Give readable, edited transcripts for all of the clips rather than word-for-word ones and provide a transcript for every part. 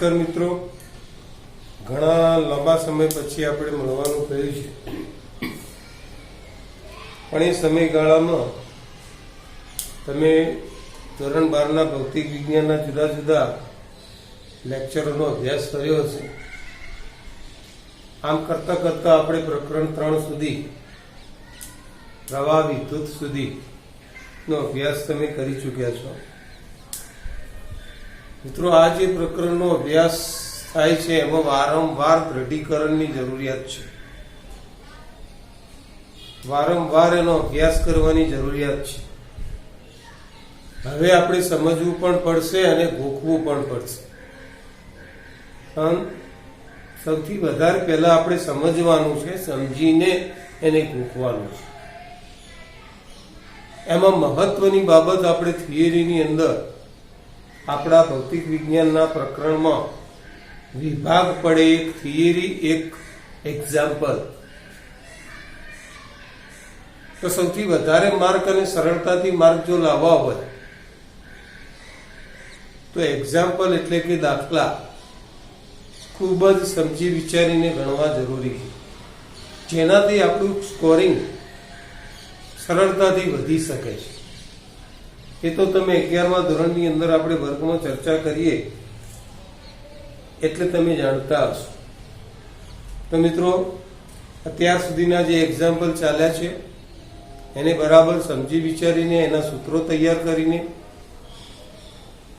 નમસ્કાર મિત્રો, ઘણા લાંબા સમય પછી આપણે મળવાનું થયું છે, પણ એ સમયગાળામાં તમે ધોરણ 12ના ભૌતિક વિજ્ઞાનના જુદા જુદા લેક્ચરોનો અભ્યાસ કર્યો હશે. આમ કરતા કરતા આપણે પ્રકરણ 3 સુધી, પ્રવાહ વિદ્યુત સુધીનો અભ્યાસ તમે કરી ચૂક્યા છો. મિત્રો, આ જે પ્રકરણનો અભ્યાસ થાય છે એમાં વારંવાર દ્રઢીકરણની જરૂરિયાત છે. વારંવાર એનો અભ્યાસ કરવાની જરૂરિયાત છે. હવે આપણે સમજવું પણ પડશે અને ગોખવું પણ પડશે. પણ સૌથી વધારે પહેલા આપણે સમજવાનું છે, સમજીને એને ગોખવાનું છે. એમાં મહત્વની બાબત આપણે થિયરીની અંદર આપણા ભૌતિક વિજ્ઞાનના પ્રકરણમાં વિભાગ પડે, એક થિયરી, એક એક્ઝામ્પલ. તો સૌથી વધારે માર્ક અને સરળતાથી માર્ક જો લાવવા હોય તો એક્ઝામ્પલ એટલે કે દાખલા ખૂબ જ સમજી વિચારીને ગણવા જરૂરી છે, જેનાથી આપણું સ્કોરિંગ સરળતાથી વધી શકે છે. એ તો તમે 11મા ધોરણની અંદર આપણે વર્ગમાં ચર્ચા કરીએ એટલે તમે જાણતા હશો. તો મિત્રો, અત્યાર સુધીના જે એક્ઝામ્પલ ચાલ્યા છે એને બરાબર સમજી વિચારીને, એના સૂત્રો તૈયાર કરીને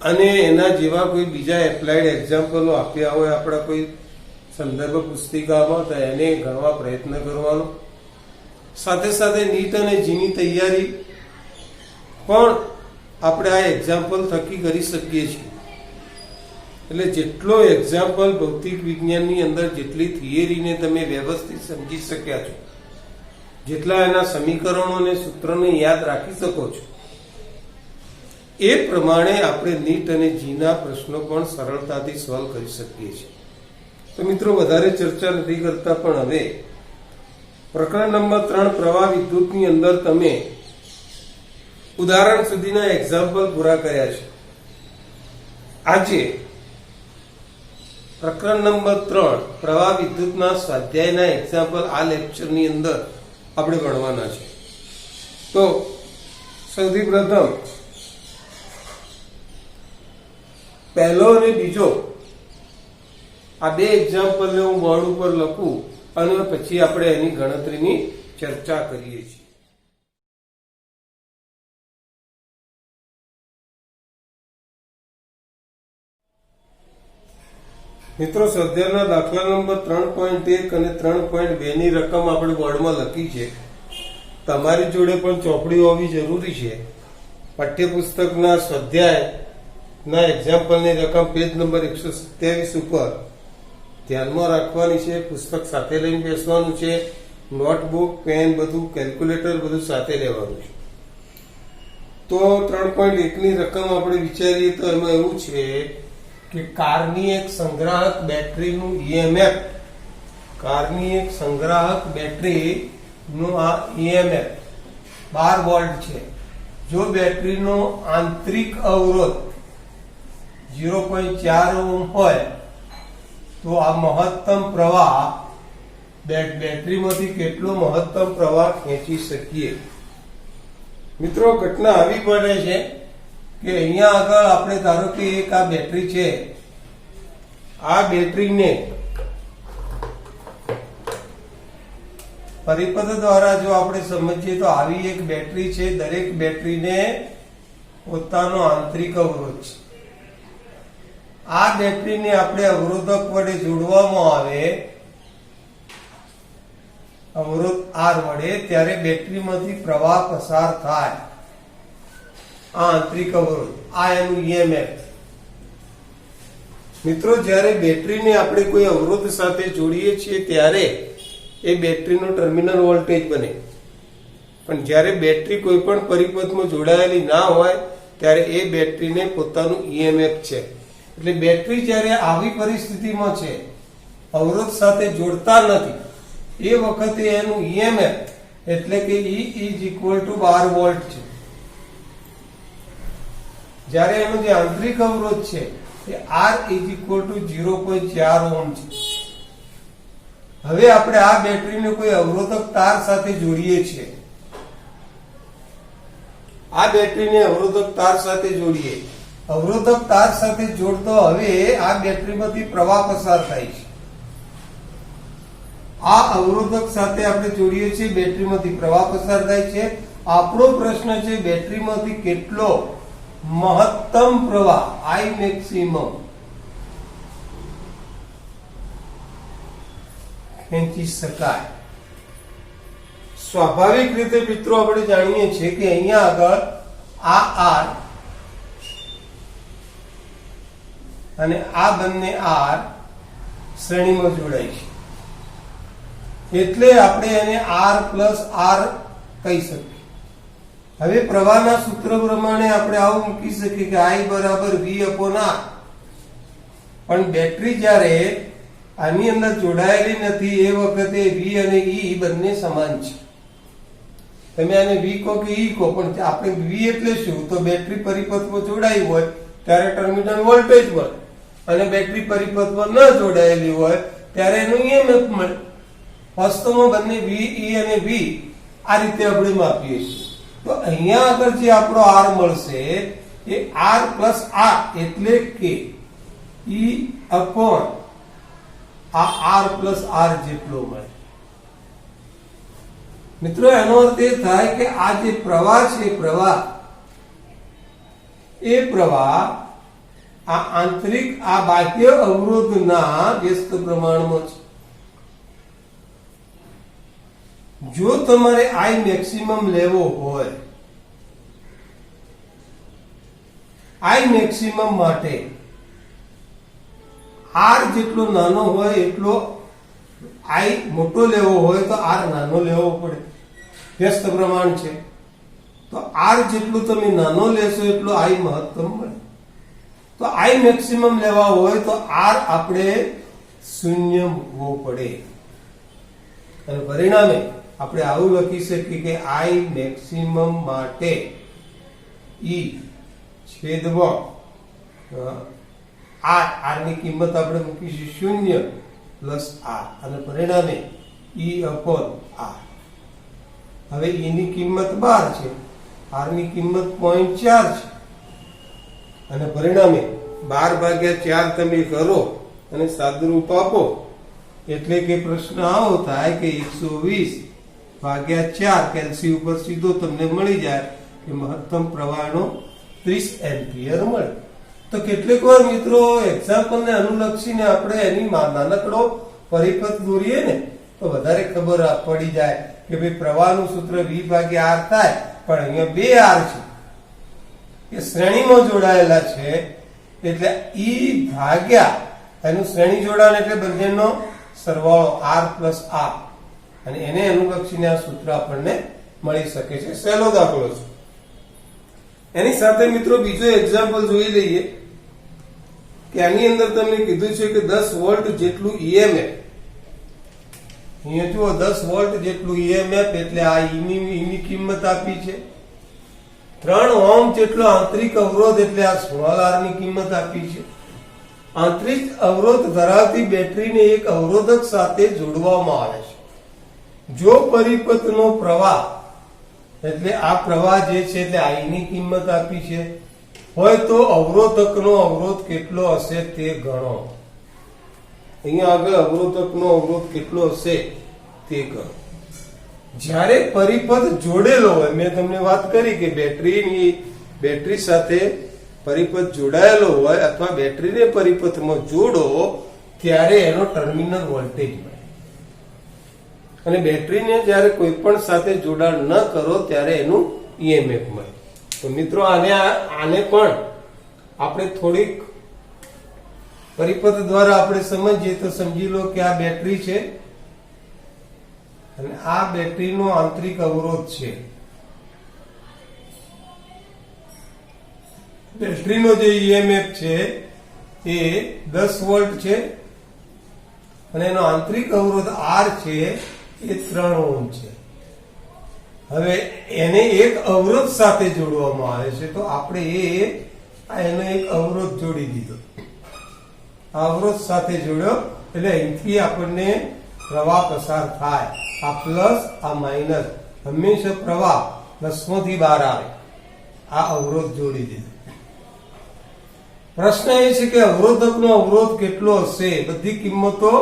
અને એના જેવા કોઈ બીજા એપ્લાઇડ એક્ઝામ્પલો આપ્યા હોય આપણા કોઈ સંદર્ભ પુસ્તિકામાં, તો એને ગણવા પ્રયત્ન કરવાનો. સાથે સાથે નીટ અને જીની તૈયારી પણ આપણે આ એક્ઝામ્પલ થકી કરી શકીએ છીએ. એટલે જેટલો એક્ઝામ્પલ ભૌતિક વિજ્ઞાનની અંદર, જેટલી થિયરીને તમે વ્યવસ્થિત સમજી શક્યા છો, જેટલા એના સમીકરણો અને સૂત્રોને યાદ રાખી શકો છો, એ પ્રમાણે આપણે નીટ અને જીના પ્રશ્નો પણ સરળતાથી સોલ્વ કરી શકીએ છીએ. તો મિત્રો, વધારે ચર્ચા નથી કરતા, પણ હવે પ્રકરણ નંબર 3 પ્રવાહ વિદ્યુતની અંદર તમે ઉદાહરણ સુધીના એક્ઝામ્પલ પૂરા કર્યા છે. આજે પ્રકરણ નંબર 3 પ્રવાહ વિદ્યુતના સ્વાધ્યાયના એક્ઝામ્પલ આ લેક્ચરની અંદર આપણે ભણવાના છે. તો સૌથી પ્રથમ પહેલો અને બીજો આ બે એક્ઝામ્પલને હું બોર્ડ ઉપર લખું અને પછી આપણે એની ગણતરીની ચર્ચા કરીએ છીએ. મિત્રો, સ્વાધ્યાયના દાખલા નંબર 3.1 અને 3.2 ની રકમ આપણે બોર્ડમાં લખી છે. તમારી જોડે પણ ચોપડી હોવી જરૂરી છે. પાઠ્યપુસ્તકના સ્વાધ્યાયના એક્ઝામ્પલની રકમ પેજ નંબર 127 ઉપર ધ્યાનમાં રાખવાની છે. પુસ્તક સાથે લઈને બેસવાનું છે. નોટબુક, પેન, બધું, કેલ્ક્યુલેટર બધું સાથે લેવાનું છે. તો 3.1 ની રકમ આપણે વિચારીએ તો એમાં એવું છે કે કારની એક સંગ્રાહક બેટરીનું ઈએમએફ, કારની એક સંગ્રાહક બેટરીનું આ ઈએમએફ 12 વોલ્ટ છે. જો બેટરીનો આંતરિક અવરોધ 0.4 ઓહ્મ હોય તો આ મહત્તમ પ્રવાહ બેટરીમાંથી કેટલો મહત્તમ પ્રવાહ ખેંચી શકીએ. મિત્રો, ઘટના આવી પડે છે કે અહીંયા આગળ આપણે ધારો કે એક આ બેટરી છે. આ બેટરીને પરિપથ દ્વારા જો આપણે સમજીએ તો આવી એક બેટરી છે. દરેક બેટરીને પોતાનો આંતરિક અવરોધ છે. આ બેટરીને આપણે અવરોધક વડે જોડવામાં આવે, અવરોધ R વડે, ત્યારે બેટરીમાંથી પ્રવાહ પસાર થાય. આ આંતરિક અવરોધ, આ એનું ઈએમએફ. મિત્રો, જ્યારે બેટરીને આપણે કોઈ અવરોધ સાથે જોડીએ છીએ ત્યારે એ બેટરીનો ટર્મિનલ વોલ્ટેજ બને. પણ જ્યારે બેટરી કોઈ પણ પરિપથમાં જોડાયેલી ના હોય ત્યારે એ બેટરીને પોતાનું ઈએમએફ છે. એટલે બેટરી જ્યારે આવી પરિસ્થિતિમાં છે, અવરોધ સાથે જોડતા નથી, એ વખતે એનું ઈએમએફ એટલે કે E = 12 વોલ્ટ છે. જ્યારે એનો જે આંતરિક અવરોધ છે એ R is equal to 0.4 ohm છે. હવે આપણે આ બેટરીને કોઈ અવરોધક તાર સાથે જોડીએ છીએ. આ બેટરીને અવરોધક તાર સાથે જોડીએ. અવરોધક તાર સાથે જોડતો હવે આ બેટરીમાંથી પ્રવાહ પસાર થાય છે. આ અવરોધક સાથે આપણે જોડીએ છીએ, બેટરીમાંથી પ્રવાહ પસાર થાય છે. આપણો પ્રશ્ન છે બેટરીમાંથી કેટલો મહત્તમ પ્રવાહ I મેક્સિમમ ખેંચી શકાય. સ્વાભાવિક રીતે મિત્રો આપણે જાણીએ છીએ કે અહીંયા આગળ આ R અને આ બંને R શ્રેણીમાં જોડાય છે, એટલે આપણે એને R પ્લસ R કહી શકીએ. હવે પ્રવાહના સૂત્ર પ્રમાણે આપણે આવું મૂકી શકીએ કે I બરાબર V અપોન R. પણ બેટરી જ્યારે આની અંદર જોડાયેલી નથી એ વખતે V અને E બંને સમાન છે. તમે આને V કહો કે E કહો, પણ આપણે V એટલે શું? તો બેટરી પરિપથમાં જોડાઈ હોય ત્યારે ટર્મિનલ વોલ્ટેજ મળે, અને બેટરી પરિપથમાં ન જોડાયેલી હોય ત્યારે એનું EMF મળે. વાસ્તવમાં બંને V, E અને V આ રીતે આપણે માપીએ છીએ. તો અહીંયા આગળ જે આપણો R મળશે એ R પ્લસ R એટલે કે E અપોન આ R પ્લસ R જેટલો મળે. મિત્રો એનો અર્થ એ થાય કે આ જે પ્રવાહ છે એ પ્રવાહ આ આંતરિક આ બાહ્ય અવરોધના વ્યસ્ત પ્રમાણમાં છે. જો તમારે I મેક્સિમમ લેવો હોય, I મેક્સિમમ માટે R જેટલો નાનો હોય એટલો I મોટો લેવો હોય તો R નાનો લેવો પડે, વ્યસ્ત પ્રમાણ છે. તો R જેટલું તમે નાનો લેશો એટલો I મહત્તમ મળે. તો I મેક્સિમમ લેવા હોય તો R આપણે 0 મૂકવો પડે, અને પરિણામે આપણે આવું લખી શકીએ કે I મેક્સિમમ માટે E છેદમાં R ની કિંમત આપણે મૂકીશું 0 પ્લસ R, અને પરિણામે E અપોન R. હવે E ની કિંમત 12 છે, R ની કિંમત 0.4 છે, અને પરિણામે 12/4 તમે કરો અને સાદુરૂપ આપો એટલે કે પ્રશ્ન આવો થાય કે 120/4 કેલ્સી ઉપર સીધો તમને મળી જાય કે મહત્તમ પ્રવાહનો 30 એમ્પિયર મળે. તો કેટલીક વાર મિત્રો એક્ઝામ્પલ ને અનુલક્ષીને આપણે એની નાનકડો પરિપથ દોરીએ ને તો વધારે ખબર પડી જાય કે ભાઈ પ્રવાહનું સૂત્ર V/R થાય, પણ અહીંયા 2 R છે એ શ્રેણીમાં જોડાયેલા છે, એટલે E ભાગ્યા એનું શ્રેણી જોડાણ એટલે બંનેનો સરવાળો R પ્લસ R, અને એને અનુલક્ષીને આ સૂત્ર આપણને મળી શકે છે. સહેલો દાખલો છે. એની સાથે મિત્રો બીજો એક્ઝામ્પલ જોઈ લઈએ કે આની અંદર તમને કીધું છે કે 10 વોલ્ટ જેટલું EMF, અહીંયા જુઓ 10 વોલ્ટ જેટલું EMF એટલે આ E ની કિંમત આપી છે. 3 ઓહ્મ જેટલો આંતરિક અવરોધ એટલે આ સ્મોલ r ની કિંમત આપી છે. આંતરિક અવરોધ ધરાવતી બેટરીને એક અવરોધક સાથે જોડવામાં આવે છે. જો પરિપથનો પ્રવાહ એટલે આ પ્રવાહ જે છે એટલે I ની કિંમત આપી છે હોય તો અવરોધકનો અવરોધ કેટલો હશે તે ગણો. અહીંયા આગળ અવરોધકનો અવરોધ કેટલો હશે તે ગણો. જ્યારે પરિપથ જોડેલો હોય, મેં તમને વાત કરી કે બેટરી સાથે પરિપથ જોડાયેલો હોય અથવા બેટરીને પરિપથમાં જોડો ત્યારે એનો ટર્મિનલ વોલ્ટેજ મળે, અને બેટરીને જ્યારે કોઈ પણ સાથે જોડાણ ન કરો ત્યારે એનું EMF મળે. તો મિત્રો આને પણ આપણે થોડીક પરિપથ દ્વારા આપણે સમજીએ તો સમજી લો કે આ બેટરી છે અને આ બેટરીનો આંતરિક અવરોધ છે. બેટરીનો જે EMF છે એ 10 વોલ્ટ છે અને એનો આંતરિક અવરોધ R છે એ 3 ઓહ્મ છે. હવે એને એક અવરોધ સાથે જોડવામાં આવે છે, તો આપણે એનો એક અવરોધ જોડી દીધો. અવરોધ સાથે જોડ્યો એટલે અહીંથી આપણને પ્રવાહ પસાર થાય. આ પ્લસ આ માઇનસ, હંમેશા પ્રવાહ પ્લસમાંથી બહાર આવે. આ અવરોધ જોડી દીધો. પ્રશ્ન એ છે કે અવરોધકનો અવરોધ કેટલો હશે? બધી કિંમતો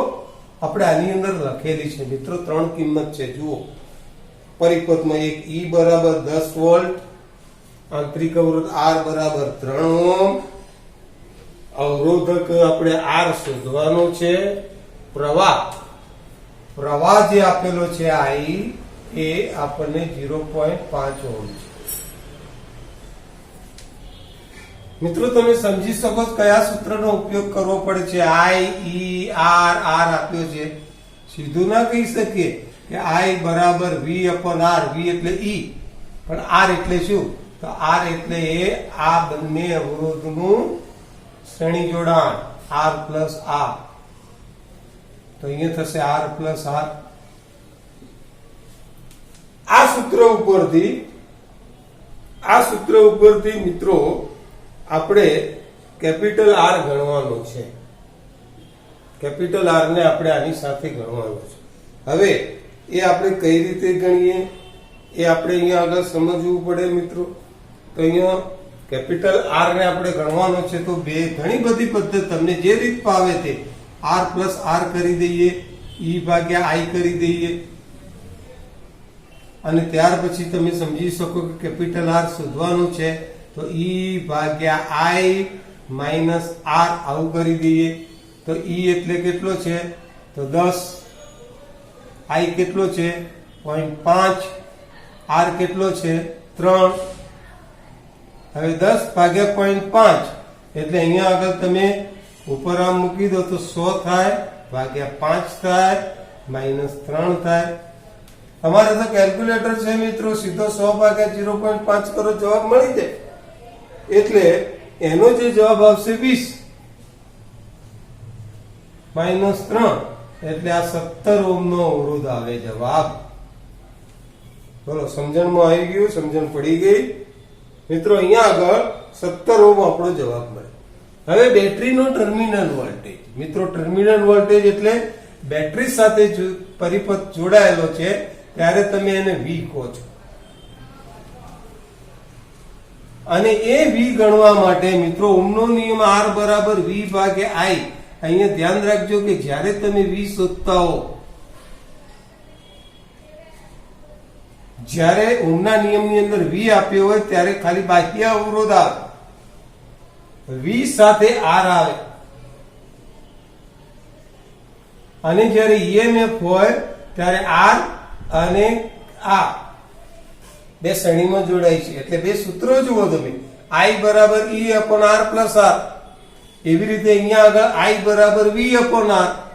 આપણે આની અંદર લખેલી છે મિત્રો. 3 કિંમત છે જુઓ પરિપથમાં. એક E બરાબર 10 વોલ્ટ, આંતરિક અવરોધ R બરાબર 3 ઓહ્મ, અવરોધક આપણે R શોધવાનો છે. પ્રવાહ જે આપેલો છે I એ આપણને 0.5 ઓહ્મ છે. મિત્રો તમે સમજી શકો કયા સૂત્રનો ઉપયોગ કરવો પડે છે. I, E, R આપ્યો છે. સીધું ના કહી શકીએ કે I બરાબર V/R. V એટલે E, પણ R એટલે શું? તો R એટલે એ આ બંને અવરોધનું શ્રેણી જોડાણ R પ્લસ R. તો અહીંયા થશે R પ્લસ R. આ સૂત્ર ઉપરથી મિત્રો આપણે કેપિટલ R ગણવાનું છે. કેપિટલ R ને આપણે આની સાથે ગણવાનું છે. હવે એ આપણે કઈ રીતે ગણીએ એ આપણે અહીંયા આગળ સમજવું પડે મિત્રો. તો અહીંયા કેપિટલ R ને આપણે ગણવાનો છે તો ઘણી બધી પદ્ધતિ, તમને જે રીત ફાવે તે R પ્લસ R કરી દઈએ, E ભાગ્યા I કરી દઈએ, અને ત્યાર પછી તમે સમજી શકો કે કેપિટલ R શોધવાનું છે તો E ભાગ્યા I માઇનસ R આવું કરી દઈએ. તો E એટલે કેટલો છે? તો 10. I કેટલો છે? 0.5. R કેટલો છે? 3. હવે 10 ભાગ્યા 0.5 એટલે અહીંયા આગળ તમે ઉપર આમ મૂકી દો તો 100 થાય, ભાગ્યા 5 થાય, માઇનસ 3 થાય. તમારે તો કેલ્ક્યુલેટર છે મિત્રો, સીધો 100 ભાગ્યા 0.5 કરો, જવાબ મળી જાય. એટલે એનો જે જવાબ આવશે 20 માઇનસ 3 એટલે આ 17 ઓહ્મ નો અવરોધ આવે જવાબ. બોલો, સમજણમાં આવી ગયું? સમજણ પડી ગઈ મિત્રો? અહીંયા આગળ 17 ઓહ્મ આપણો જવાબ મળે. હવે બેટરીનો ટર્મિનલ વોલ્ટેજ મિત્રો, ટર્મિનલ વોલ્ટેજ એટલે બેટરી સાથે પરિપથ જોડાયેલો છે ત્યારે તમે એને V કહો છો. અને એ V ગણવા માટે મિત્રો ઓહ્મનો નિયમ R બરાબર V ભાગ્યા I. અહીંયા ધ્યાન રાખજો કે જ્યારે તમે V શોધતા હો, જ્યારે ઓહ્મના નિયમની અંદર V આપ્યો હોય ત્યારે ખાલી બાહ્ય અવરોધ આવે, V સાથે R આવે. અને જ્યારે EMF હોય ત્યારે R અને આ બે શ્રેણીમાં જોડાય છે. એટલે બે સૂત્રો જુઓ તમે. I બરાબર E/R પ્લસ R. એવી રીતે અહીંયા આગળ I બરાબર V/R.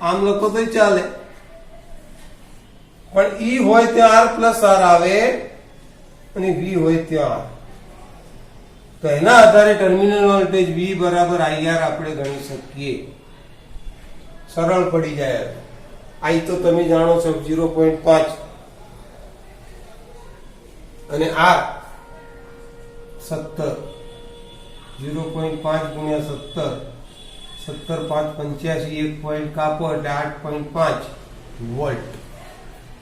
આમ લખો તો ચાલે, પણ E હોય ત્યાં R પ્લસ R આવે અને V હોય ત્યાં R. તો એના આધારે ટર્મિનલ વોલ્ટેજ V બરાબર IR આપણે ગણી શકીએ. સરળ પડી જાય. I તો તમે જાણો છો 0.5 અને R 17. 0.5 ગુણ્યા 17, 17 5 85, 1 પોઈન્ટ કાપો એટલે 8.5 વોલ્ટ.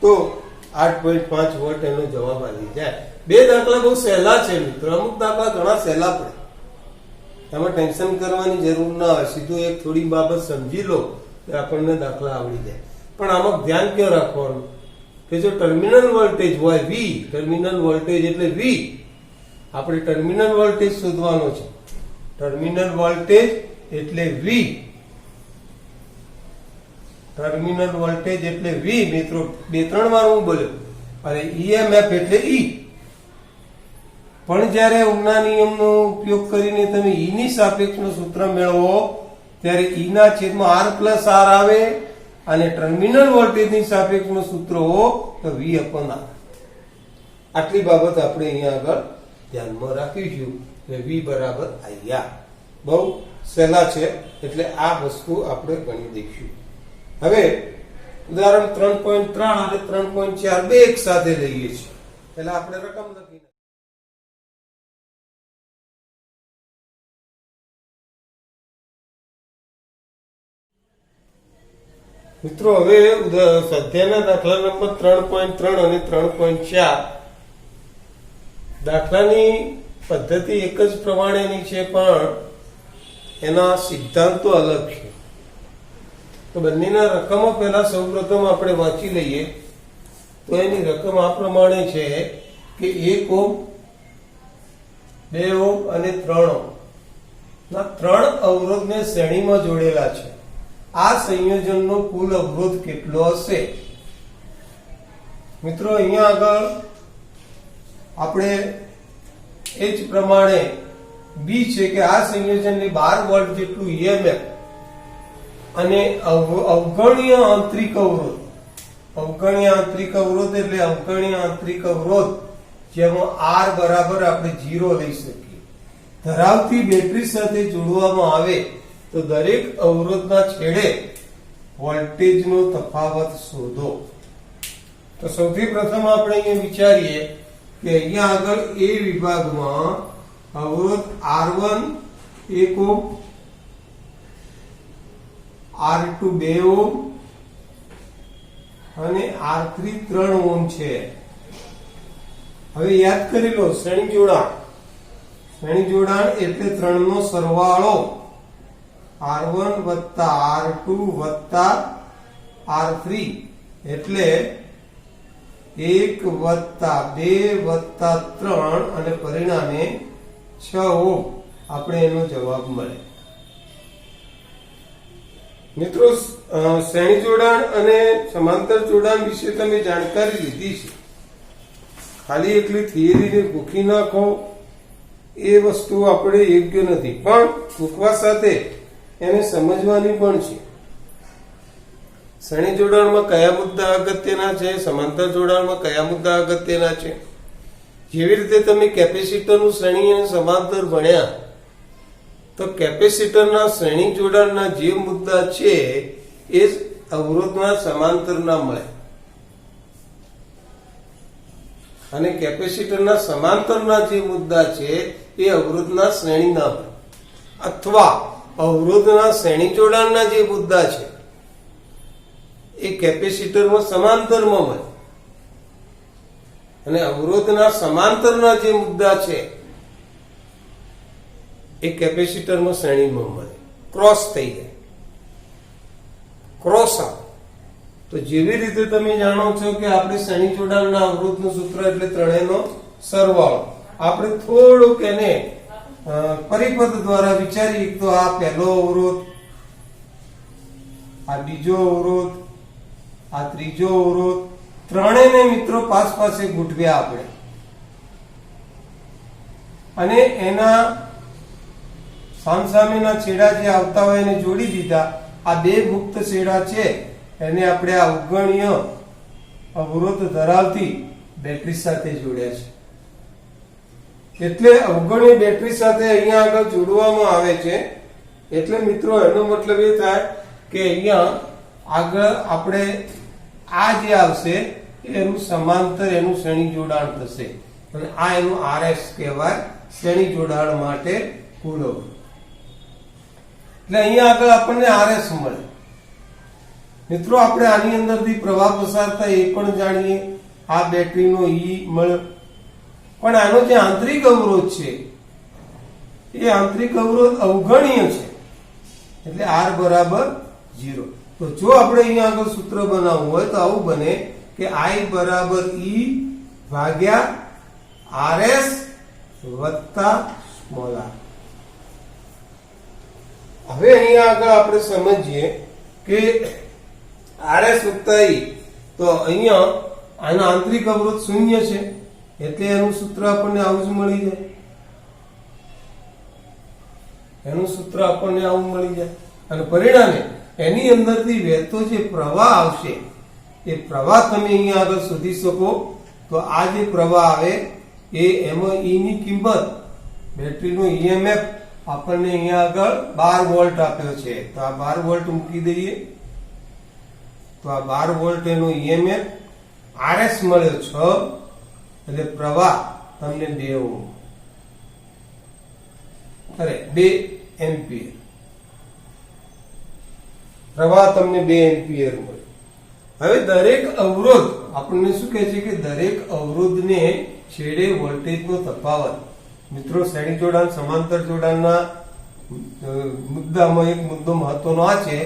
તો 8.5 વોલ્ટ એનો જવાબ આવી જાય. બે દાખલા બહુ સહેલા છે મિત્રો. અમુક દાખલા ઘણા સહેલા પડે, એમાં ટેન્શન કરવાની જરૂર ના હોય. સીધું એક થોડી બાબત સમજી લો કે આપણને દાખલા આવડી જાય. પણ આમાં ધ્યાન ક્યાં રાખવાનું કે જો ટર્મિનલ વોલ્ટેજ હોય V, ટર્મિનલ વોલ્ટેજ એટલે V, આપણે ટર્મિનલ વોલ્ટેજ શોધવાનો છે. ટર્મિનલ વોલ્ટેજ એટલે V, ટર્મિનલ વોલ્ટેજ એટલે V મિત્રો. 2-3 વાર હું બોલ્યો. અને EMF એટલે E. પણ જ્યારે ઓહ્મના નિયમનો ઉપયોગ કરીને તમે E ની સાપેક્ષનું સૂત્ર મેળવો ત્યારે E ના છેદમાં R પ્લસ R આવે, અને ટર્મિનલ વોલ્ટેજની સાપેક્ષનું સૂત્ર હો તો V/R. આટલી બાબત આપણે અહીંયા આગળ ધ્યાનમાં રાખીશું કે V બરાબર IR. બહુ સહેલા છે એટલે આ વસ્તુ આપણે ગણી દઈશું. હવે ઉદાહરણ 3.3 અને 3.4 બે એક સાથે લઈએ છીએ. એટલે આપણે રકમ લખી મિત્રો હવે સ્વાધ્યાયના દાખલા નંબર 3.3 અને 3.4 દાખલાની પદ્ધતિ એક જ પ્રમાણેની છે, પણ એના સિદ્ધાંતો અલગ છે. તો બંનેના રકમો પહેલા સૌપ્રથમ આપણે વાંચી લઈએ. તો એની રકમ આ પ્રમાણે છે કે 1 ઓહ્મ, 2 ઓહ્મ અને 3 ઓહ્મ ના 3 અવરોધને શ્રેણીમાં જોડેલા છે. આ સંયોજનનો કુલ અવરોધ કેટલો હશે? મિત્રો અહીંયા આગળ આપણે એ જ પ્રમાણે બી છે કે આ સંયોજનની 12 વોલ્ટ જેટલું ઈએમએફ અને અવગણ્ય આંતરિક અવરોધ. અવગણ્ય આંતરિક અવરોધ એટલે અવગણ્ય આંતરિક અવરોધ જેમાં આર બરાબર આપણે 0 લઈ શકીએ ધરાવતી બેટરી સાથે જોડવામાં આવે તો દરેક અવરોધના છેડે વોલ્ટેજનો તફાવત શોધો. તો સૌથી પ્રથમ આપણે અહીંયા વિચારીએ કે અહીંયા આગળ એ વિભાગમાં અવરોધ R1 1 ઓહ્મ, R2 2 ઓહ્મ અને R3 3 ઓહ્મ છે. હવે યાદ કરી લો, શ્રેણી જોડાણ. શ્રેણી જોડાણ એટલે 3 નો સરવાળો R1 વત્તા R2 વત્તા R3 એટલે 1 વત્તા 2 વત્તા 3 અને પરિણામે 6 ઓહ્મ આપણે એનો જવાબ મળે. મિત્રો શ્રેણી જોડાણ અને સમાંતર જોડાણ વિશે તમે જાણકારી લીધી છે. ખાલી એકલી થિયરીને ભૂખી નાખો એ વસ્તુ આપણે યોગ્ય નથી, પણ ભૂખવા સાથે એને સમજવાની પણ છે. શ્રેણી જોડાણમાં કયા મુદ્દા અગત્યના છે, સમાંતર જોડાણમાં કયા મુદ્દા અગત્યના છે. જેવી રીતે તમે કેપેસિટરનું શ્રેણી અને સમાંતર ભણ્યા, તો કેપેસિટરના શ્રેણી જોડાણના જે મુદ્દા છે એ જ અવરોધના સમાંતરના મળે, અને કેપેસિટરના સમાંતરના જે મુદ્દા છે એ અવરોધના શ્રેણીના મળે, અથવા અવરોધના શ્રેણી જોડાણના જે મુદ્દા છે એ કેપેસિટરમાં સમાંતરમાં મળે, અને અવરોધના સમાંતરના જે મુદ્દા છે એ કેપેસિટરમાં શ્રેણીમાં મળે. ક્રોસ થઈ જાય, ક્રોસ આવે. તો જેવી રીતે તમે જાણો છો કે આપણે શ્રેણી જોડાણના અવરોધનું સૂત્ર એટલે ત્રણેયનો સરવાળો. આપણે થોડુંક એને પરિપથ દ્વારા વિચારીએ તો આ પહેલો અવરોધ, આ બીજો અવરોધ, આ ત્રીજો અવરોધ, ત્રણેયને મિત્રો પાસે ગોઠવ્યા આપણે, અને એના સામસામેના છેડા જે આવતા હોય એને જોડી દીધા. આ બે મુક્ત છેડા છે એને આપણે આ અવગણ્ય અવરોધ ધરાવતી બેટરી સાથે જોડ્યા છે. એટલે અવગણ્ય બેટરી સાથે અહીંયા આગળ જોડવામાં આવે છે. એટલે મિત્રો એનો મતલબ એ થાય કે અહીંયા આગળ આપણે આ જે આવશે એનું સમાંતર એનું શ્રેણી જોડાણ થશે, અને આ એનું RS કહેવાય, શ્રેણી જોડાણ માટે કુલ અવરોધ. એટલે અહીંયા આગળ આપણને RS મળે. મિત્રો આપણે આની અંદરથી પ્રવાહ પસાર થાય એ પણ જાણીએ, આ બેટરીનો E મળે. પણ આનો જે આંતરિક અવરોધ છે એ આંતરિક અવરોધ અવગણ્ય છે, એટલે R બરાબર 0. તો જો આપણે અહીંયા આગળ સૂત્ર બનાવવું હોય તો આવું બને કે I બરાબર E ભાગ્યા RS વત્તા સ્મોલ r. હવે અહીંયા આગળ આપણે સમજીએ કે RS વત્તા E, તો અહીંયા આનો આંતરિક અવરોધ 0 છે, એટલે એનું સૂત્ર આપણને આવું જ મળી જાય. એનું સૂત્ર આપણને આવું મળી જાય, અને પરિણામે એની અંદરથી વહેતો જે પ્રવાહ આવશે એ પ્રવાહ તમે અહીંયા આગળ શોધી શકો. તો આ જે પ્રવાહ આવે એ એમાં E ની કિંમત, બેટરીનો EMF આપણને અહીંયા આગળ 12 વોલ્ટ આપ્યો છે, તો આ 12 વોલ્ટ મૂકી દઈએ. તો આ 12 વોલ્ટ એનો EMF, RS મળ્યો 6, એટલે પ્રવાહ તમને 2 ઓહ્મ, 2 એમ્પિયર. પ્રવાહ તમને 2 એમ્પિયર મળે. હવે દરેક અવરોધ આપણને શું કહે છે કે દરેક અવરોધને છેડે વોલ્ટેજનો તફાવત. મિત્રો શ્રેણી જોડાણ સમાંતર જોડાણના મુદ્દામાં એક મુદ્દો મહત્વનો આ છે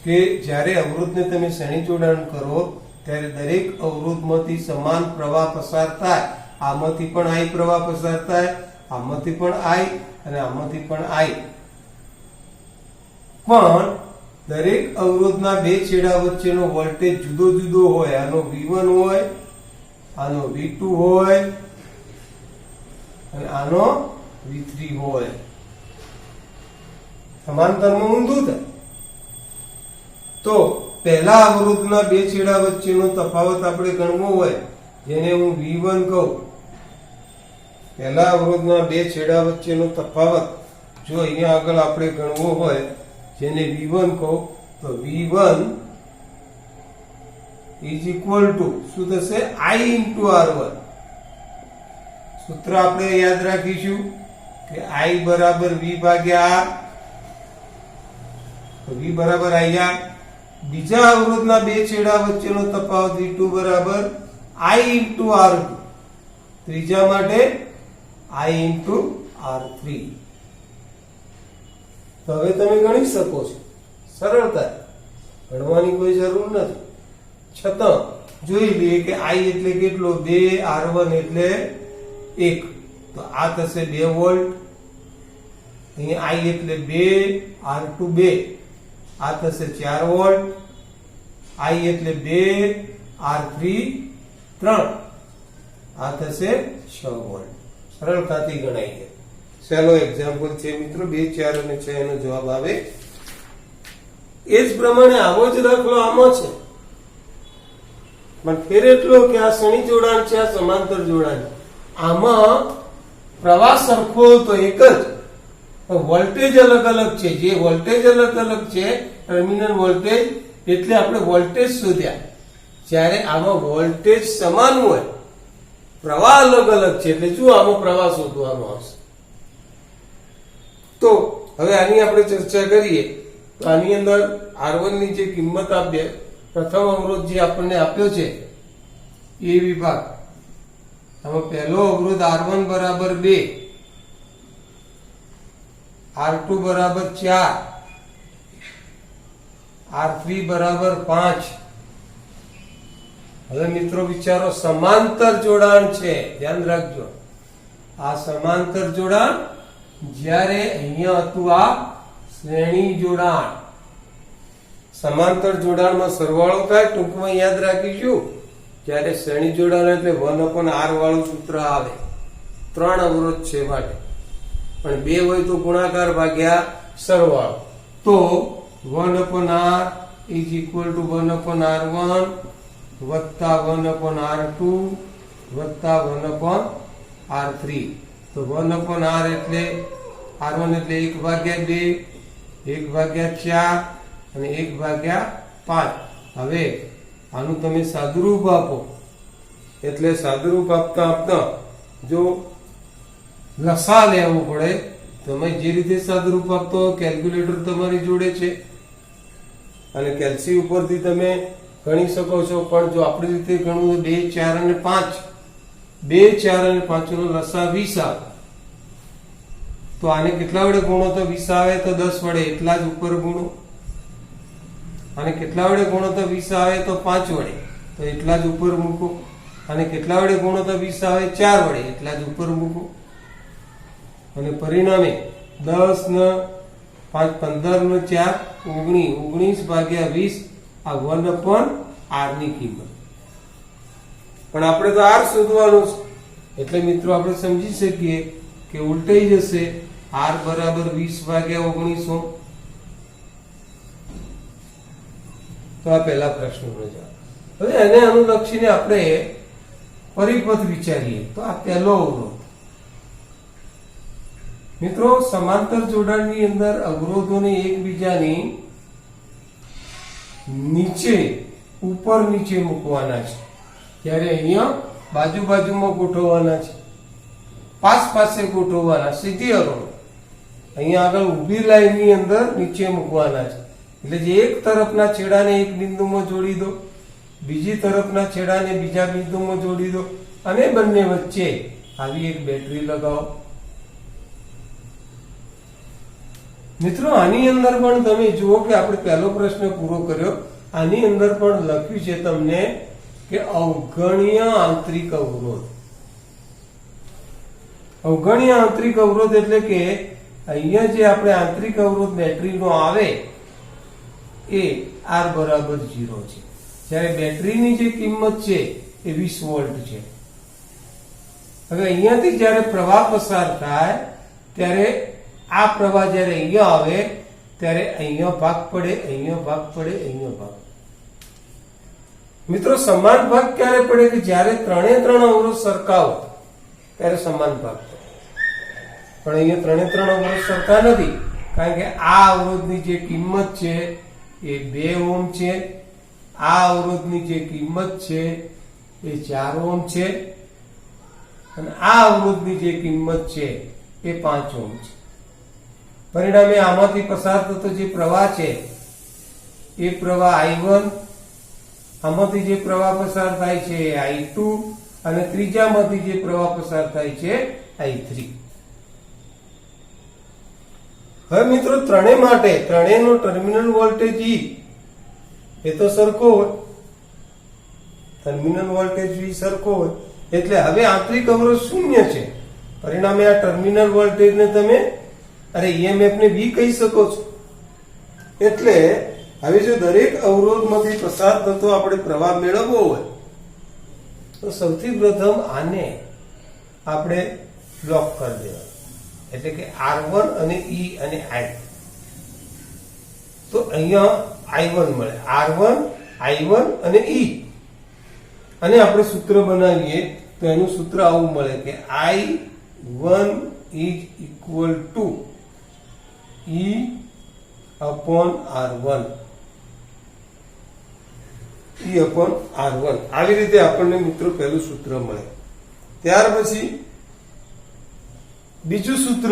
કે જ્યારે અવરોધને તમે શ્રેણી જોડાણ કરો ત્યારે દરેક અવરોધમાંથી સમાન પ્રવાહ પસાર થાય. આમાંથી પણ I પ્રવાહ પસાર થાય, આમાંથી પણ I અને આમાંથી પણ I. પણ દરેક અવરોધના બે છેડા વચ્ચેનો વોલ્ટેજ જુદો જુદો હોય. આનો V1 હોય, આનો V2 હોય અને આનો V3 હોય. સમાંતરમાં ઊંધું થાય. તો પહેલા અવરોધના બે છેડા વચ્ચેનો તફાવત આપણે ગણવો હોય, જેને હું V1 કહું. પહેલા અવરોધના બે છેડા વચ્ચેનો તફાવત જો અહીંયા આગળ આપણે ગણવો હોય, જેને V1 કહું, તો V1 ઇઝ ઇક્વલ ટુ શું થશે? I into R1. સૂત્ર આપણે યાદ રાખીશું કે I બરાબર V ભાગ્યા R. તો V બરાબર IR. બીજા અવરોધના બે છેડા વચ્ચેનો તફાવત V2 બરાબર I into R2. ત્રીજા માટે I into R3. તો હવે તમે ગણી શકો છો સરળતા. ગણવાની કોઈ જરૂર નથી. છતાં જોઈ લઈએ કે I એટલે કેટલો? 2, R1 એટલે 1. તો આ થશે 2 વોલ્ટ. અહીંયા I એટલે 2, R2 2. આ થશે 4 વોલ્ટ. I એટલે 2, R3 3. આ થશે 6 વોલ્ટ. સરળતાથી ગણાઈ જાય. ચાલો એક્ઝામ્પલ છે મિત્રો 2, 4 અને 6 એનો જવાબ આવે. એ જ પ્રમાણે આવો જ દાખલો આમાં છે, પણ ફેર એટલો કે આ શ્રેણી જોડાણ છે, આ સમાંતર જોડાણ. આમાં પ્રવાહ સરખો તો એક જ, વોલ્ટેજ અલગ અલગ છે. જે વોલ્ટેજ અલગ અલગ છે, ટર્મિનલ વોલ્ટેજ, એટલે આપણે વોલ્ટેજ શોધ્યા. જ્યારે આમાં વોલ્ટેજ સમાન હોય, પ્રવાહ અલગ અલગ છે, એટલે શું આમાં પ્રવાહ શોધવાનો આવશે. તો હવે આની આપણે ચર્ચા કરીએ. તો આની અંદર R1 ની જે કિંમત આપીએ, પ્રથમ અવરોધ જે આપણને આપ્યો છે એ વિભાગ, આમાં પહેલો અવરોધ R1 બરાબર 2, R2 બરાબર 4, R3 બરાબર 5. હવે મિત્રો વિચારો, સમાંતર જોડાણ છે, ધ્યાન રાખજો. આ સમાંતર જોડાણ, જ્યારે અહીંયા હતું આ શ્રેણી જોડાણ. સમાંતર જોડાણમાં સરવાળો થાય, ટૂંકમાં યાદ રાખીશું. જ્યારે શ્રેણી જોડાણ એટલે 1/R વાળું સૂત્ર આવે. 3 અવરોધ છે માટે, પણ 2 હોય તો ગુણાકાર ભાગ્યા સરવાળો. તો 1/R is equal to 1/R1 વત્તા 1/R2 વત્તા 1/R3. તો 1/R એટલે R1 એટલે 1/2, 1/4 અને 1/5. હવે આનું તમે સાદુરૂપ આપો, એટલે સાદુરૂપ આપતા આપતા જો લસા લેવું પડે, તમે જે રીતે સાદુરૂપ આપતો કેલ્ક્યુલેટર તમારી જોડે છે અને કેલ્સી ઉપરથી તમે ગણી શકો છો. પણ જો આપણી રીતે ગણવું 2, 4 અને 5, 2, 4 અને 5 નો લસા 20 આવે. તો આને કેટલા વડે ગુણો તો 20 આવે તો 10 વડે એટલા જ ઉપર ગુણો. અને કેટલા વડે ગુણો તો 20 આવે તો 5 વડે, તો એટલા જ ઉપર મૂકો. અને કેટલા વડે ગુણો તો 20 આવે 4 વડે, એટલા જ ઉપર મૂકો. અને પરિણામે 10 ને 5 15 ને 4 19, 19 ભાગ્યા 20. આ 1/R ની કિંમત. પણ આપણે તો R શોધવાનું છે, એટલે મિત્રો આપણે સમજી શકીએ કે ઉલટાઈ જશે. R બરાબર 20 ભાગ્યા 1900. તો આ પહેલા પ્રશ્નનો જવાબ. હવે એને અનુલક્ષીને આપણે પરિપથ વિચારીએ. તો આ પહેલો અવરોધ. મિત્રો, સમાંતર જોડાણની અંદર અવરોધોને એકબીજાની નીચે ઉપર નીચે મૂકવાના છે. ત્યારે અહીંયા બાજુ બાજુમાં ગોઠવવાના છે, પાસ પાસે ગોઠવવાના. સીધી અવરોધ અહીંયા આગળ ઊભી લાઈનની અંદર નીચે મૂકવાના છે. એટલે જે એક તરફના છેડાને એક બિંદુમાં જોડી દો, બીજી તરફના છેડાને બીજા બિંદુમાં જોડી દો અને બંને વચ્ચે આવી એક બેટરી લગાવો. મિત્રો આની અંદર પણ તમે જુઓ કે આપણે પહેલો પ્રશ્ન પૂરો કર્યો. આની અંદર પણ લખ્યું છે તમને કે અવગણ્ય આંતરિક અવરોધ. અવગણ્ય આંતરિક અવરોધ એટલે કે અહીંયા જે આપણે આંતરિક અવરોધ બેટરીનો આવે એ R બરાબર 0 છે, જ્યારે બેટરીની જે કિંમત છે એ 20 વોલ્ટ છે. હવે અહીંયાથી જયારે પ્રવાહ પસાર થાય ત્યારે આ પ્રવાહ જયારે અહીંયા આવે ત્યારે અહીંયા ભાગ પડે, અહીંયા ભાગ પડે, અહીંયા ભાગ. મિત્રો સમાન ભાગ ક્યારે પડે કે જયારે ત્રણ અવરોધ સરખા હોય ત્યારે સમાન ભાગ પડે. પણ અહીંયા ત્રણ અવરોધ સરખા નથી, કારણ કે આ અવરોધની જે કિંમત છે એ 2 ઓહ્મ છે, આ અવરોધની જે કિંમત છે એ 4 ઓહ્મ છે અને આ અવરોધની જે કિંમત છે એ 5 ઓહ્મ છે. પરિણામે આમાંથી પસાર થતો જે પ્રવાહ છે એ પ્રવાહ I1, આમાંથી જે પ્રવાહ પસાર થાય છે એ I2 અને ત્રીજામાંથી જે પ્રવાહ પસાર થાય છે I3. હવે મિત્રો ત્રણેય માટે ત્રણેયનો ટર્મિનલ વોલ્ટેજ E એ તો સરખો હોય, ટર્મિનલ વોલ્ટેજ V સરખો હોય એટલે હવે આંતરિક અવરોધ 0 છે. પરિણામે આ ટર્મિનલ વોલ્ટેજને તમે EMF ને V કહી શકો છો. એટલે હવે જો દરેક અવરોધમાંથી પસાર થતો આપણે પ્રવાહ મેળવવો હોય તો સૌથી પ્રથમ આને આપણે બ્લોક કરી દેવા, એટલે કે R1 અને E અને I. તો અહીંયા I1 મળે, R1 I1 અને E. અને આપણે સૂત્ર બનાવીએ તો એનું સૂત્ર આવું મળે કે I1 is equal to E upon R1. E upon R1. આવી રીતે આપણને મિત્રો પહેલું સૂત્ર મળે. ત્યાર પછી બીજું સૂત્ર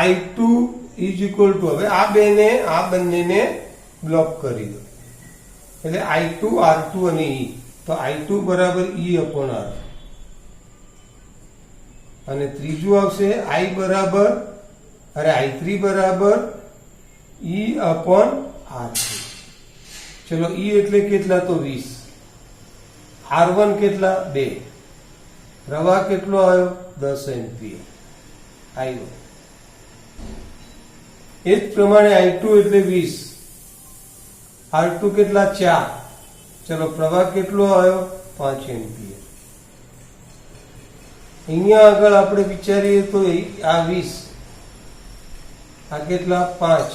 I2 is equal to, હવે આ બંનેને બ્લોક કરી દો એટલે I2 R2 અને E. તો I2 બરાબર E upon R અને ત્રીજું આવશે I3 બરાબર E upon R3. ચલો E એટલે કેટલા? તો 20. R1 કેટલા? 2. પ્રવાહ કેટલો આવ્યો? 10 એમ્પિયર I1. એ જ પ્રમાણે I2 એટલે 20. R2 કેટલા? 4. ચલો પ્રવાહ કેટલો આવ્યો? 5 એમ્પિયર. અહીંયા આગળ આપણે વિચારીએ તો આ 20, આ કેટલા? 5.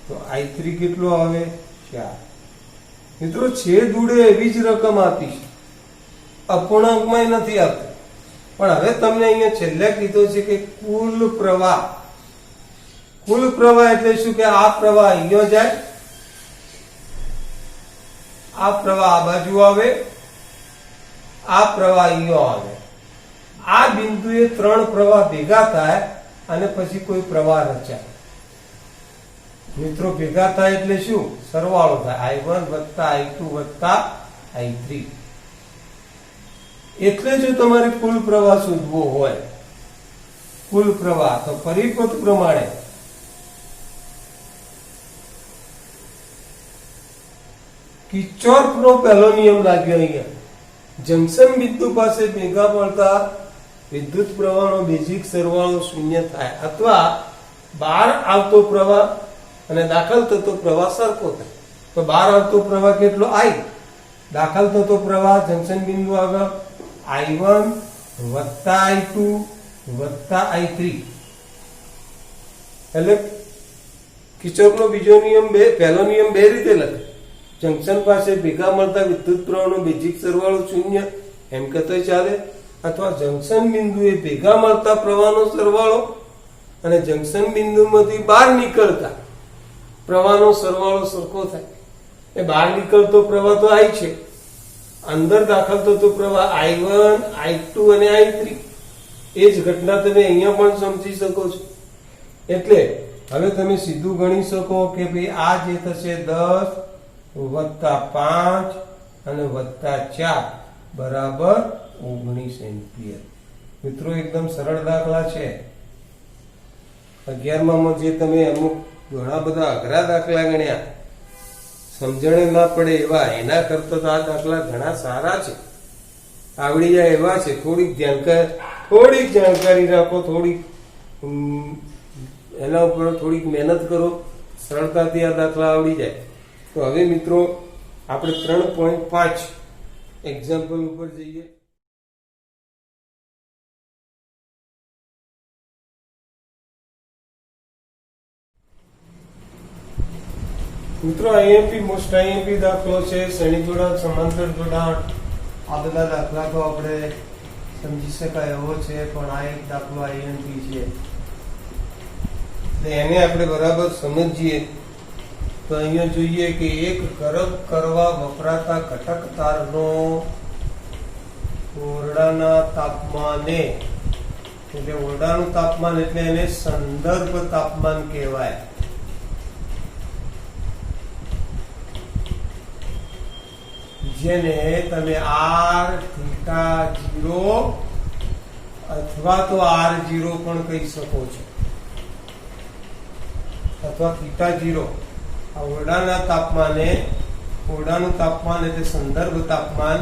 તો I3 કેટલો આવે? 4. મિત્રો છેદ ઉડે એવી જ રકમ આપી છે, અપૂર્ણાંકમાં નથી આપતી. પણ હવે તમને અહીંયા છેલ્લે કીધો છે કે કુલ પ્રવાહ એટલે શું કે આ પ્રવાહ અહીંયા જાય, આ પ્રવાહ આ બાજુ આવે, આ પ્રવાહ અહીંયા આવે. આ બિંદુએ 3 પ્રવાહ ભેગા થાય અને પછી કોઈ પ્રવાહ રચાય. મિત્રો ભેગા થાય એટલે શું? સરવાળો થાય, I1 વત્તા I2 વત્તા I3. એટલે જો તમારે કુલ પ્રવાહ શોધવો હોય, કુલ પ્રવાહ, તો પરિપથ પ્રમાણે કિર્ચોફનો પહેલો નિયમ લાગ્યો. અહીંયા જંકશન બિંદુ પાસે ભેગા મળતા વિદ્યુત પ્રવાહનો બેઝિક સરવાળો 0 થાય અથવા બહાર આવતો પ્રવાહ અને દાખલ થતો પ્રવાહ સરખો થાય. તો બહાર આવતો પ્રવાહ કેટલો? I. દાખલ થતો પ્રવાહ જંકશન બિંદુ આગળ I1 વત્તા I2 વત્તા I3. એટલે કિર્ચોફનો બીજો નિયમ પહેલો નિયમ બે રીતે લખે. જંકશન પાસે ભેગા મળતા વિદ્યુત પ્રવાહનો બેઝિક સરવાળો 0 એમ કહેતો ચાલે, અથવા જંકશન બિંદુએ ભેગા મળતા પ્રવાહનો સરવાળો અને જંકશન બિંદુમાંથી બહાર નીકળતા પ્રવાહનો સરવાળો સરખો થાય. એ બહાર નીકળતો પ્રવાહ તો I છે, અંદર દાખલ થતો પ્રવાહ I1 I2 અને I3. એ જ ઘટના તમે અહીંયા પણ સમજી શકો છો. એટલે હવે તમે સીધું ગણી શકો કે ભાઈ આ જે થશે 10 વત્તા 5 અને વત્તા 4 બરાબર 19 એમ્પિયર. મિત્રો એકદમ સરળ દાખલા છે. 11માં જે તમે અમુક ઘણા બધા અઘરા દાખલા ગણ્યા, સમજણ ના પડે એવા, એના કરતા તો આ દાખલા ઘણા સારા છે, આવડી જાય એવા છે. થોડીક જાણકારી રાખો, થોડીક એના ઉપર થોડીક મહેનત કરો, સરળતાથી આ દાખલા આવડી જાય. તો હવે મિત્રો આપણે 3.5 એક્ઝામ્પલ ઉપર જઈએ. મિત્રો આઈએમપી મોસ્ટ આઈએમપી દાખલો છે. શ્રેણી જોડાણ, સમાંતર જોડાણ, આ બધા દાખલા તો આપણે સમજી શકાય એવો છે, પણ આ એક દાખલો આઈએમપી છે એટલે એને આપણે બરાબર સમજીએ. તો અહીંયા જોઈએ કે એક ગરમ કરવા વપરાતા ઘટક તારનો ઓરડાના તાપમાને, એટલે ઓરડાનું તાપમાન એટલે એને સંદર્ભ તાપમાન કહેવાય. જેને તમે R θ0 અથવા તો R0 પણ કહી શકો છો, અથવા θ0. આ ઓરડાના તાપમાને, ઓરડાનું તાપમાન એટલે સંદર્ભ તાપમાન,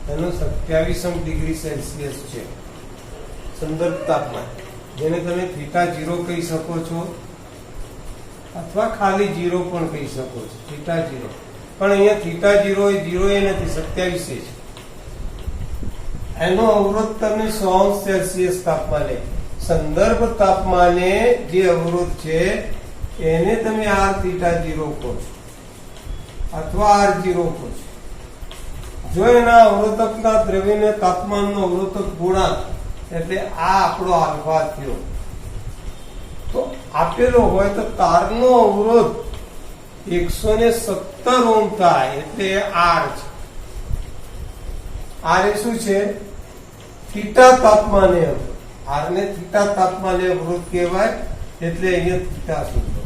એનું 27 ડિગ્રી સેલ્સિયસ છે સંદર્ભ તાપમાન, જેને તમે θ0 કહી શકો છો અથવા ખાલી 0 પણ કહી શકો છો, θ0. પણ અહીંયા θ0 એ 0 એ નથી, 27 છે. એનો અવરોધ તમે 100 સેલ્સિયસ તાપમાને, સંદર્ભ તાપમાને જે અવરોધ છે એને તમે Rθ0 કહો છો અથવા R0 કહો છો. જો એના અવરોધકના દ્રવ્યના તાપમાનનો અવરોધક ગુણાંક એટલે આ આપણો આલ્ફા થયો, તો આપેલો હોય તો તારનો અવરોધ 117 ઓહ્મ થાય એટલે R છે. R એ શું છે? થીટા તાપમાને. R ને થીટા તાપમાને અવરોધ કહેવાય, એટલે અહીંયા થીટા સૂત્ર.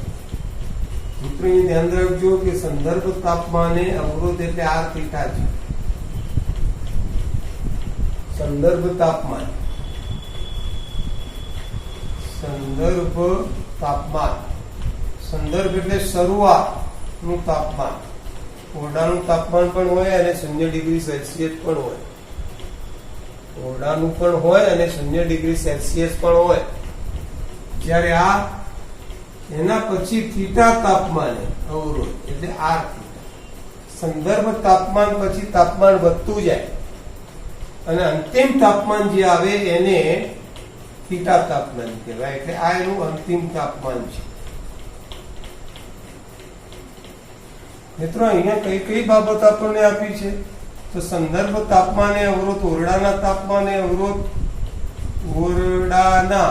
મિત્રો એ ધ્યાન રાખજો કે સંદર્ભ તાપમાને અવરોધ એટલે R થીટા છે. સંદર્ભ તાપમાન, સંદર્ભ તાપમાન, સંદર્ભ એટલે શરૂઆત નું તાપમાન. ઓરડાનું તાપમાન પણ હોય અને 0 ડિગ્રી સેલ્સિયસ પણ હોય, ઓરડાનું પણ હોય અને 0 ડિગ્રી સેલ્સિયસ પણ હોય. જ્યારે આ એના પછી થીટા તાપમાને અવરોધ એટલે R થીટા. સંદર્ભ તાપમાન પછી તાપમાન વધતું જાય અને અંતિમ તાપમાન જે આવે એને થીટા તાપમાન કહેવાય, એટલે આ એનું અંતિમ તાપમાન છે. મિત્રો અહીંયા કઈ કઈ બાબત આપણને આપી છે? તો સંદર્ભ તાપમાને અવરોધ, ઓરડાના તાપમાને અવરોધ, ઓરડાના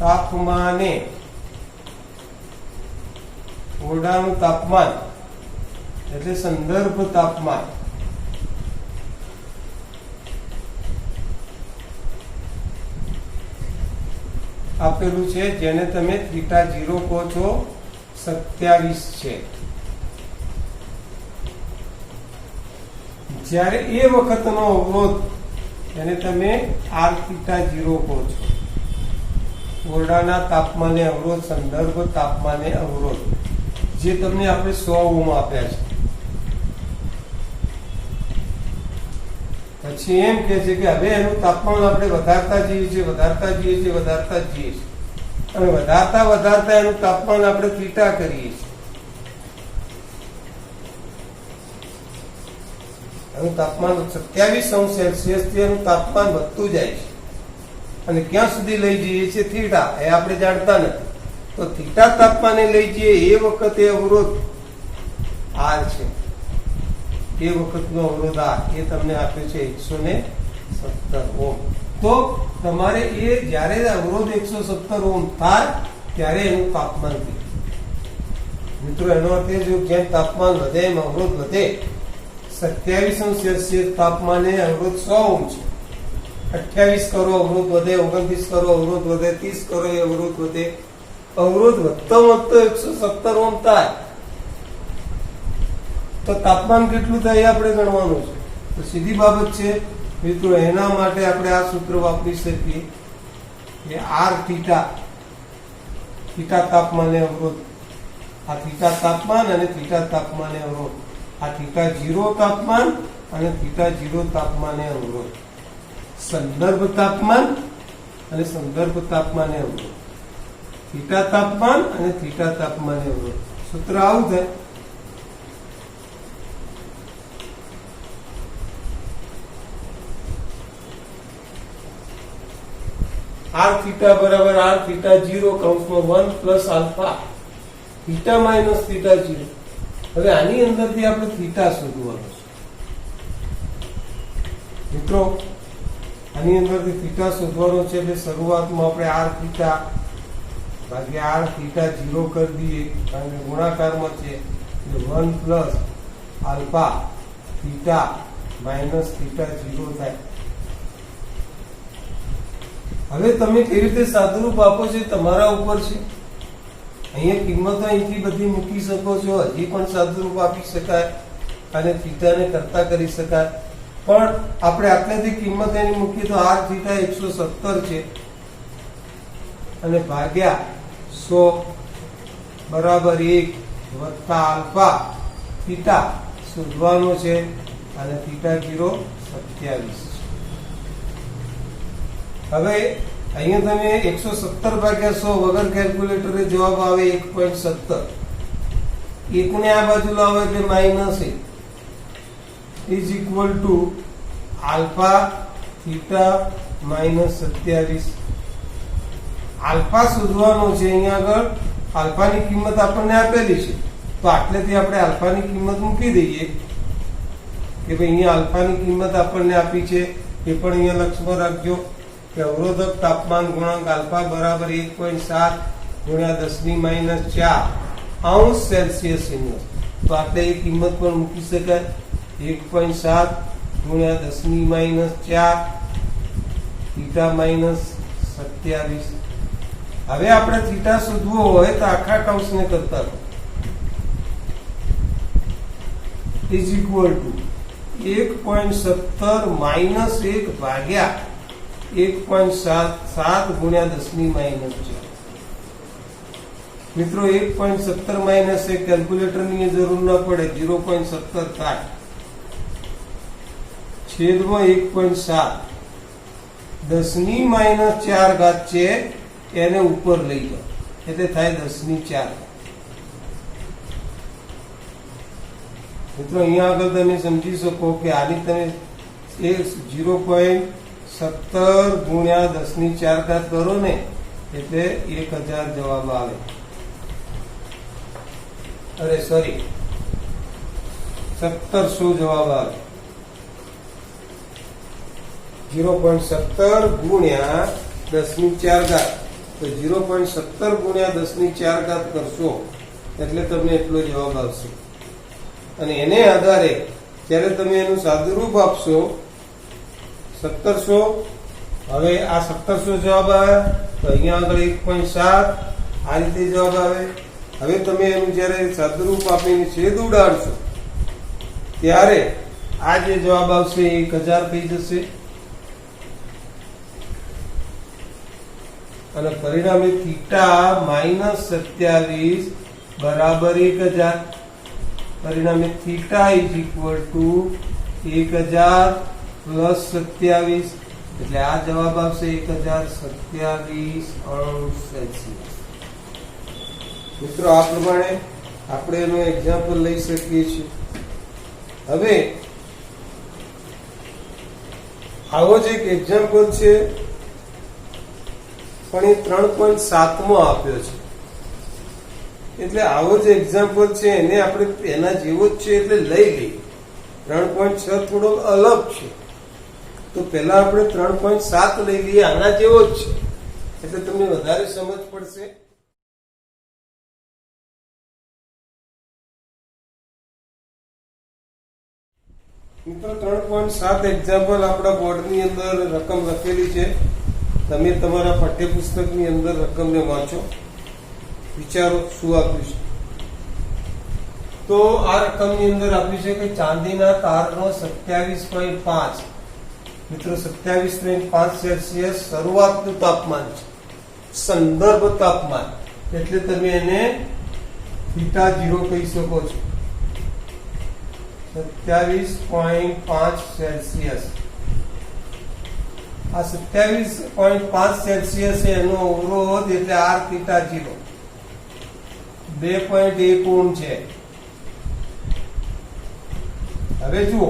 તાપમાને, ઓરડાનું તાપમાન એટલે સંદર્ભ તાપમાન, આપેલું છે જેને તમે θ0 કહો છો, 27 છે. જ્યારે એ વખતનો અવરોધ એને તમે Rθ0 કહો છો. ઓરડાના તાપમાને અવરોધ, સંદર્ભ તાપમાને અવરોધ, જે તમને આપણે 100 ઓહ્મ આપ્યા છે. પછી એમ કે છે કે હવે એનું તાપમાન આપણે વધારતા જઈએ છીએ, વધારતા જઈએ છીએ, વધારતા જઈએ છીએ, અને વધારતા વધારતા એનું તાપમાન આપણે થીટા કરીએ છીએ. એનું તાપમાન 27 સેલ્સિયસ થી એનું તાપમાન વધતું જાય છે અને ક્યાં સુધી લઈ જઈએ છીએ? થીટા. એ આપણે જાણતા નથી. તો થીટા તાપમાને લઈ જઈએ એ વખતે અવરોધ R છે. એ વખતનો અવરોધ R એ તમને આપ્યો છે 117 ઓહ્મ. તો તમારે એ જ્યારે અવરોધ 117 ઓહ્મ થાય ત્યારે એનું તાપમાન થાય. મિત્રો એનો અર્થ એ જો જેમ તાપમાન વધે એમ અવરોધ વધે. 27 સેલ્સિયસ તાપમાને અવરોધ 100 ઓહ્મ છે 28 કરો અવરોધ વધે, 29 કરો અવરોધ વધે, 30 કરો એ અવરોધ વધે. અવરોધ વધતો 117 ઓહ્મ થાય તો તાપમાન કેટલું થાય એ આપણે ગણવાનું છે. તો સીધી બાબત છે મિત્રો. એના માટે આપણે આ સૂત્ર વાપરી શકીએ કે આર થીટા, થીટા તાપમાને અવરોધ, આ થીટા તાપમાન અને થીટા તાપમાને અવરોધ, આ થીટા 0 તાપમાન અને થીટા 0 તાપમાને અવરોધ, સંદર્ભ તાપમાન અને સંદર્ભ તાપમાને અવરોધ, થીટા તાપમાન અને થીટા તાપમાને અવરોધ. સૂત્ર આવું થાય. આર થીટા બરાબર આર થીટા 0 કૌંસમાં 1 plus alpha theta minus theta 0. હવે આની અંદરથી આપણે થીટા શોધવાનો છે મિત્રો. આની અંદરથી થીટા શોધવાનો છે એટલે શરૂઆતમાં આપણે આર થીટા ભાગ્યા આર થીટા 0 કરી દઈએ, કારણ કે ગુણાકારમાં છે. 1 plus alpha theta minus theta 0 થાય. હવે તમે કેવી રીતે સાદુરૂપ આપો છો તમારા ઉપર છે. અહીંયા કિંમતો અહીંથી બધી મૂકી શકો છો, હજી પણ સાદુરૂપ આપી શકાય અને થીટાને કરતા કરી શકાય. પણ આપણે આટલેથી કિંમત એની મૂકીએ તો આર થીટા 117 છે અને ભાગ્યા 100 બરાબર 1 વત્તા આલ્ફા થીટા શોધવાનો છે અને થીટા 0 27. હવે અહીંયા તમે 117 ભાગ્યા 100 વગર કેલ્ક્યુલેટરે જવાબ આવે 1.17. 1 ને આ બાજુ લાવો એટલે minus 1 is equal to alpha theta minus 27. Alpha શોધવાનો છે. અહીંયા આગળ આલ્ફાની કિંમત આપણને આપેલી છે તો આટલેથી આપણે આલ્ફાની કિંમત મૂકી દઈએ કે ભાઈ અહીંયા આલ્ફાની કિંમત આપણને આપી છે. એ પણ અહીંયા લક્ષમાં રાખજો કે અવરોધક તાપમાન ગુણાંક આલ્ફા બરાબર 1.7 ગુણ્યા 10⁻⁴ અંશ સેલ્સિયસ ઇન્વર્સ. તો આપણે એ કિંમત પણ મૂકી શકાય. 1.7 ગુણ્યા 10⁻⁴ થીટા માઇનસ 27. હવે આપણે થીટા શોધવો હોય તો આખા કૌંસને કરતા ઇઝ ઇક્વલ ટુ 1.17 માઇનસ 1 ભાગ્યા 1.7 ગુણ્યા 10⁻⁴. મિત્રો 1.17 માઇનસ 1 કેલ્ક્યુલેટરની જરૂર ન પડે, 0.17 થાય. છેદમાં 1.7 10⁻⁴ છે એને ઉપર લઈ જાઓ એટલે થાય 10⁴. મિત્રો અહીંયા આગળ તમે સમજી શકો કે આની તમે 0.17 ગુણ્યા 10⁴ કરો ને એટલે 1000 જવાબ આવે. અરે સોરી 1700 જવાબ આવે. 0.17 ગુણ્યા 10⁴, તો 0.17 ગુણ્યા 10⁴ કરશો એટલે તમને એટલો જવાબ આવશે. અને એને આધારે જ્યારે તમે એનું સાદુરૂપ આપશો 1700, હવે આ 1700 જવાબ આવે તો અહીંયા આગળ 1.7 આ રીતે જવાબ આવે. હવે તમે એનું જયારે સાદુરૂપ આપીને છેદ ઉડાડશો ત્યારે આ જે જવાબ આવશે 1000 થઈ જશે અને પરિણામે થીટા માઇનસ 27 બરાબર 1000. પરિણામે theta is equal to 1000 plus 27 એટલે આ જવાબ આવશે 1027 અંશ સેલ્સિયસ. મિત્રો આ પ્રમાણે આપણે એનું એક્ઝામ્પલ લઈ શકીએ છીએ. હવે આવો જ એક એક્ઝામ્પલ છે પણ એ 3.7 માં આપ્યો છે. એટલે આવો જ એક્ઝામ્પલ છે એને આપણે એના જેવો જ છે એટલે લઈ લઈએ. 3.6 થોડો અલગ છે તો પહેલા આપણે 3.7 લઈ લઈએ, આના જેવો જ છે એટલે તમને વધારે સમજ પડશે. મિત્રો 3.7 એક્ઝામ્પલ આપણા બોર્ડની અંદર રકમ લખેલી છે. તમે તમારા પાઠ્યપુસ્તકની અંદર રકમને વાંચો, વિચારો શું આપ્યું છે. તો આ રકમની અંદર આપ્યું છે કે ચાંદીના તારનો 27.5 મિત્રો 27.5 સેલ્સિયસ શરૂઆતનું તાપમાન છે, સંદર્ભ તાપમાન, એટલે તમે એને θ0 કહી શકો છો. 27.5 સેલ્સિયસ. આ 27.5 સેલ્સિયસ એનો અવરોધ એટલે rθ0 2.1 ઓહ્મ છે. હવે જુઓ,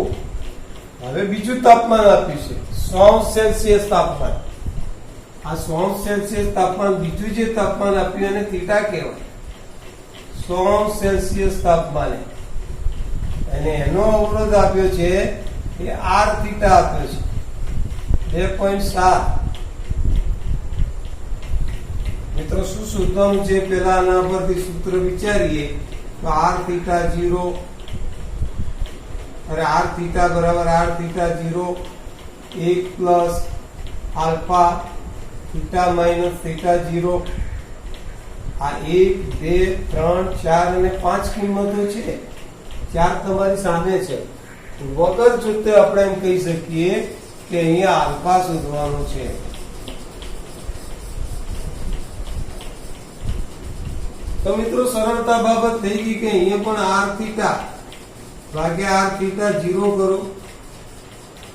હવે બીજું તાપમાન આપ્યું છે 100 સેલ્સિયસ તાપમાન. આ 100 સેલ્સિયસ તાપમાન, બીજું જે તાપમાન આપ્યું એને થીટા કહેવાય. 100 સેલ્સિયસ તાપમાને અને એનો અવરોધ આપ્યો છે એ rθ આપ્યો છે 2.7. મિત્રો શું શોધવાનું છે? પેલા આના પરથી સૂત્ર વિચારીએ તો rθ0 rθ બરાબર rθ0 1 પ્લસ આલ્ફા θ માઇનસ θ0. આ 1 2 3 4 અને 5 કિંમતો છે. 4 તમારી સામે છે. વગર જોતે આપણે એમ કહી શકીએ કે અહીંયા આલ્ફા શોધવાનો છે. તો મિત્રો સરળતા બાબત થઈ ગઈ કે અહીંયા પણ rθ ભાગ્યા rθ0 કરો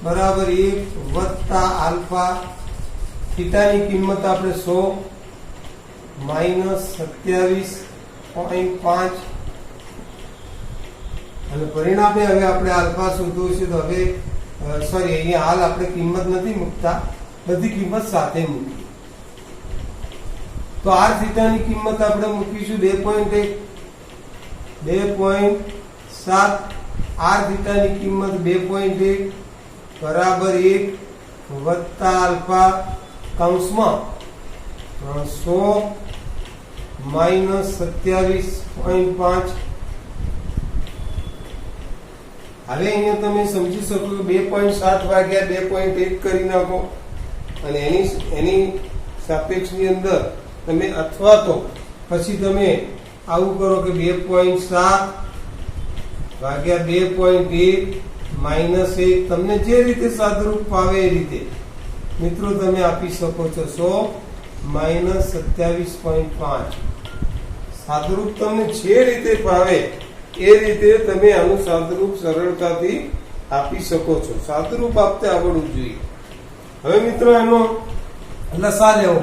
બરાબર 1 વત્તા આલ્ફા. થીટાની કિંમત આપણે 100 માઇનસ 27.5 અને પરિણામે હવે આપણે આલ્ફા શોધવું છે. તો હવે સોરી, અહીંયા હાલ આપણે કિંમત નથી મૂકતા, બધી કિંમત સાથે મૂકી. તો rθ ની કિંમત આપણે મૂકીશું 2.1 2.7. rθ ની કિંમત 2.1 બરાબર 1 વત્તા આલ્ફા કૌંસમાં 100 માઇનસ 27.5. હવે અહીંયા તમે સમજી શકો કે 2.7 ભાગ્યા 2.1 કરી નાખો અને એની સાપેક્ષની અંદર તમે અથવા તો પછી તમે આવું કરો કે 2.7 ભાગ્યા 2.1 માઇનસ 1. તમને જે રીતે સાદુરૂપ ફાવે એ રીતે મિત્રો તમે આપી શકો છો. 100 માઇનસ 27.5 સાદુરૂપ તમને જે રીતે ફાવે એ રીતે તમે આનું સાદુરૂપ સરળતાથી આપી શકો છો. સાદુરૂપ આપતે આવડવું જોઈએ. હવે મિત્રો એનો લસા લેવો,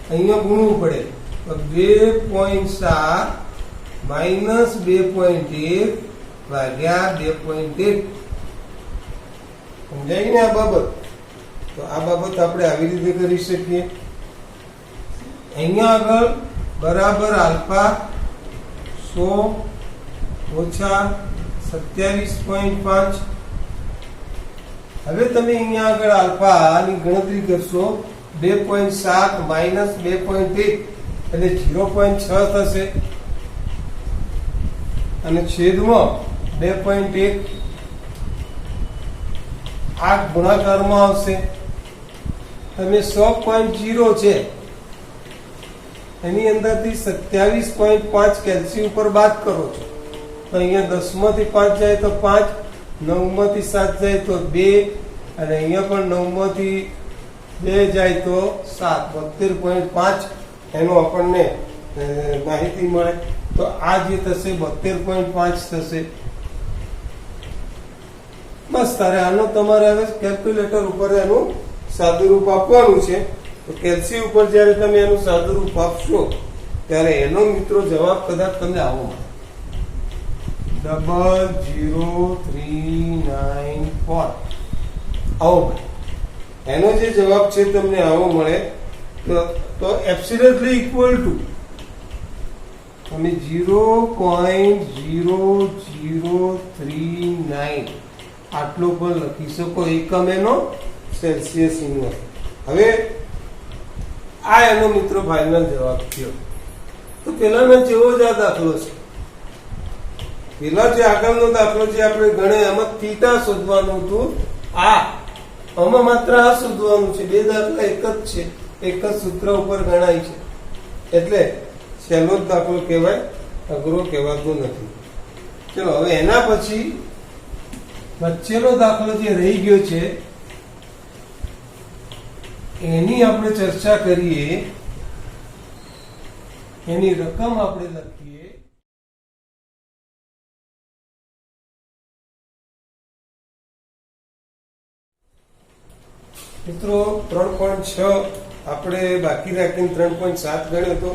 અહીંયા ગુણવું પડે. તો 2.7 માઇનસ 2.1 ભાગ્યા 2.1. સમજાય ને આ બાબત? તો આ બાબત આપણે આવી રીતે કરી શકીએ. અહીંયા આગળ બરાબર આલ્ફા 100 ઓછા 27.5. હવે તમે અહીંયા આગળ આલ્ફા ની ગણતરી કરશો 2.7 માઇનસ 2.1 એટલે 0.6 થશે અને છેદમાં 2.1 આ ગુણાકારમાં આવશે. તમે 100.0 છે એની અંદરથી 27.5 કેલ્શિયમ ઉપર બાદ કરો છો તો અહીંયા 10 માંથી 5 જાય તો 5, 9 માંથી 7 જાય તો 2 અને અહીંયા પણ 9 માંથી 2 જાય તો 7. 72.5 એનો આપણને માહિતી મળે. તો આ જે થશે 72.5 થશે. બસ તારે આનો તમારે હવે કેલ્ક્યુલેટર ઉપર એનું સાદુરૂપ આપવાનું છે. તો કેલ્શિયમ ઉપર જયારે તમે એનું સાદુરૂપ આપશો ત્યારે એનો મિત્રો જવાબ કદાચ તમને આવો મળે 0.0394 આવો મળે. એનો જે જવાબ છે તમને આવો મળે તો એબ્સોલ્યુટલી ઇક્વલ ટુ તમે 0.0039 આટલો પણ લખી શકો. એકમ એનો સેલ્સિયસ ઇન્વર્સ. હવે આ એનો મિત્રો ફાઇનલ જવાબ થયો. તો પેલાનો જેવો જ આ દાખલો છે. પેલા જે આગળનો દાખલો જે આપણે ગણે એમાં થીટા શોધવાનું હતું, આમાં માત્ર આ શોધવાનું છે. બે દાખલા એક જ છે, એક જ સૂત્ર ઉપર ગણાય છે, એટલે સહેલો જ દાખલો કહેવાય, અઘરો કહેવાતો નથી. ચલો હવે એના પછી વચ્ચેનો દાખલો જે રહી ગયો છે એની આપણે ચર્ચા કરીએ, એની રકમ આપણે લખીએ. મિત્રો 3.6 આપણે બાકી રાખીને 3.7 ગણ્યો હતો,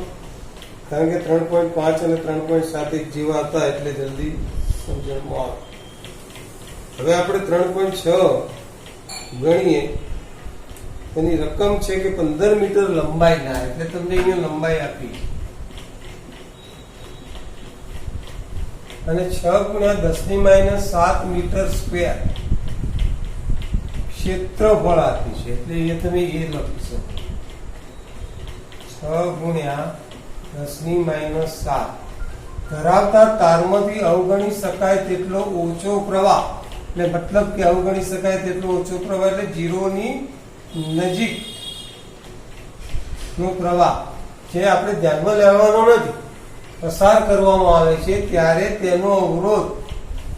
કારણ કે 3.5 અને 3.7 એક જેવા હતા એટલે જલ્દી સમજણમાં આવે. હવે આપણે 3.6 ગણીએ. એની રકમ છે કે 15 મીટર લંબાઈના, એટલે તમને અહીંયા લંબાઈ આપી અને 6 × 10⁻⁷ મીટર સ્ક્વેર ક્ષેત્રફળ આપી છે, એટલે એ તમે એ લખી શકો. 6 × 10⁻⁷ ધરાવતા તારમાંથી અવગણી શકાય તેટલો ઓછો પ્રવાહ, એટલે મતલબ કે અવગણી શકાય તેટલો ઓછો પ્રવાહ એટલે 0 ની નજીક નો પ્રવાહ જે આપણે ધ્યાનમાં લેવાનો નથી, પસાર કરવામાં આવે છે ત્યારે તેનો અવરોધ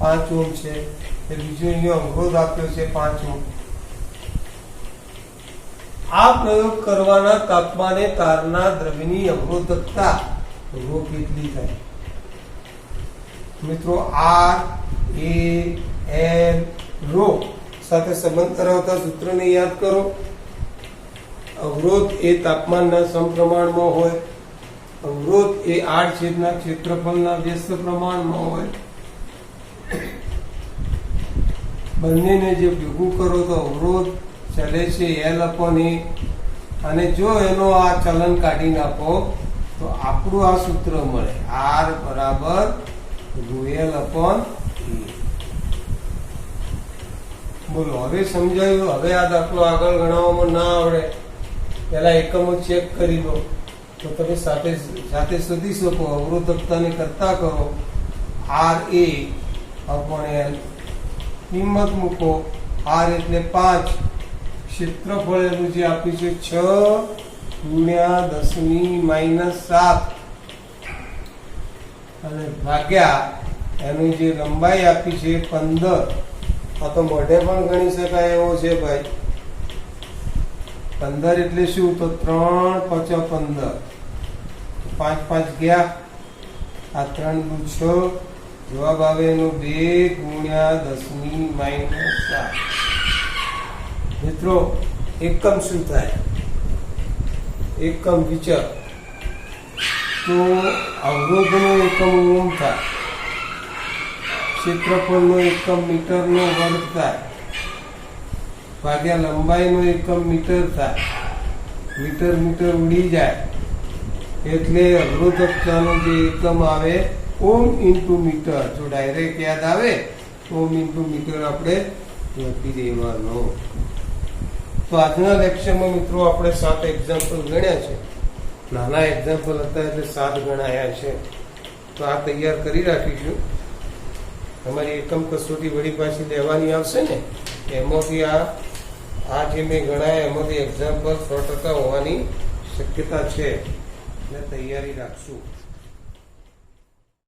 5 ઓહ્મ છે. બીજો અહીંયા અવરોધ આપ્યો છે 5 ઓહ્મ. આ પ્રયોગ કરવાના તાપમાને તારના દ્રવ્યની અવરોધકતા ρ કેટલી થાય? મિત્રો R, A, N, ρ સાથે સંબંધ ધરાવતા સૂત્રને યાદ કરો. અવરોધ એ તાપમાનના સમપ્રમાણમાં હોય, અવરોધ એ આડછેદના ક્ષેત્રફળના વ્યસ્ત પ્રમાણમાં હોય. બંનેને જે ભેગું કરો તો અવરોધ ચલે છે L/A, અને જો એનો આ ચલન કાઢી નાખો તો આપણું આ સૂત્ર મળે, R = ρL/A. બોલો હવે સમજાયું? હવે આ દાખલો આગળ ગણવામાં ના આવડે, પેલા એકમો ચેક કરી લો તો તમે સાથે શોધી શકો. અવરોધકતાને કરતા કરો, RA/L કિંમત મૂકો. R એટલે 5, ક્ષેત્રફળ એનું જે આપ્યું છે 6 × 10⁻⁷, અને ભાગ્યા એનું જે લંબાઈ આપી છે 15. આ તો મોઢે પણ ગણી શકાય એવો છે ભાઈ. 15 એટલે શું? તો 3 × 5 = 15, 5 5 ગયા, આ 3 × 6, જવાબ આવે એનો 2 × 10⁻⁷. મિત્રો એકમ શું થાય? એકમ વિચાર તો અવરોધનો એકમ ઓહ્મ થાય, ક્ષેત્રફળનો એકમ મીટરનો વર્ગ થાય, ભાગ્યા લંબાઈનો એકમ મીટર થાય. મીટર ઉડી જાય એટલે અવરોધકતાનો જે એકમ આવે ઓહ્મ × મીટર. જો ડાયરેક્ટ યાદ આવે ઓહ્મ × મીટર આપણે લખી દેવાનો. તો આજના લેક્ચરમાં મિત્રો આપણે 7 એક્ઝામ્પલ ગણ્યા છે. નાના એક્ઝામ્પલ હતા એટલે 7 ગણાયા છે. તો આ તૈયાર કરી રાખીશું. તમારી એકમ કસોટી વળી પાછી લેવાની આવશે ને, એમાંથી આ જે મેં ગણાયા એમાંથી એક્ઝામ્પલ 100% હોવાની શક્યતા છે, એટલે તૈયારી રાખશું.